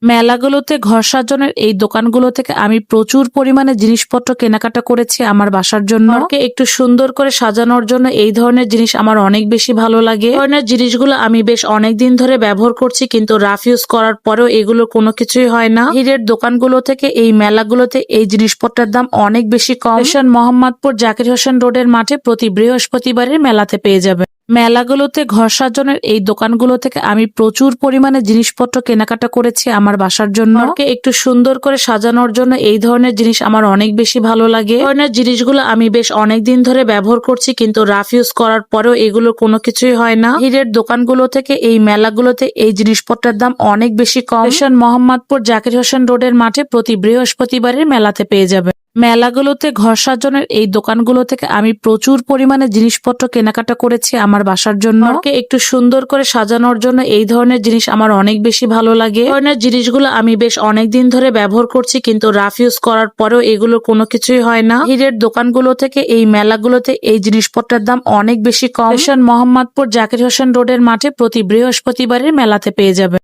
মেলাগুলোতে ঘর সাজানোর এই দোকানগুলো থেকে আমি প্রচুর পরিমাণে জিনিসপত্র কেনাকাটা করেছি আমার বাসার জন্য। ঘরকে একটু সুন্দর করে সাজানোর জন্য এই ধরনের জিনিস আমার অনেক বেশি ভালো লাগে। এই ধরনের জিনিসগুলো আমি বেশ অনেক দিন ধরে ব্যবহার করছি, কিন্তু রাফ ইউজ করার পরেও এগুলো কোনো কিছুই হয় না। হিরের দোকানগুলো থেকে এই মেলাগুলোতে এই জিনিসপত্রের দাম অনেক বেশি কম। মোহাম্মদপুর জাকির হোসেন রোডের মাঠে প্রতি বৃহস্পতিবারের মেলাতে পেয়ে যাবে। মেলাগুলোতে ঘর সাজানোর এই দোকানগুলো থেকে আমি প্রচুর পরিমাণে জিনিসপত্র কেনাকাটা করেছি আমার বাসার জন্য। ঘরকে একটু সুন্দর করে সাজানোর জন্য এই ধরনের জিনিস আমার অনেক বেশি ভালো লাগে। এই ধরনের জিনিসগুলো আমি বেশ অনেক দিন ধরে ব্যবহার করছি, কিন্তু রাফ ইউজ করার পরেও এগুলো কোনো কিছুই হয় না। হিরের দোকানগুলো থেকে এই মেলাগুলোতে এই জিনিসপত্রের দাম অনেক বেশি কম। মোহাম্মদপুর জাকির হোসেন রোডের মাঠে প্রতি বৃহস্পতিবারের মেলাতে পেয়ে যাবে। মেলাগুলোতে ঘর সাজানোর এই দোকানগুলো থেকে আমি প্রচুর পরিমাণে জিনিসপত্র কেনাকাটা করেছি আমার বাসার জন্য। ঘরকে একটু সুন্দর করে সাজানোর জন্য এই ধরনের জিনিস আমার অনেক বেশি ভালো লাগে। এই ধরনের জিনিসগুলো আমি বেশ অনেক দিন ধরে ব্যবহার করছি, কিন্তু রাফ ইউজ করার পরেও এগুলো কোনো কিছুই হয় না। হিরের দোকানগুলো থেকে এই মেলাগুলোতে এই জিনিসপত্রের দাম অনেক বেশি কম। মোহাম্মদপুর জাকির হোসেন রোডের মাঠে প্রতি বৃহস্পতিবারের মেলাতে পেয়ে যাবে।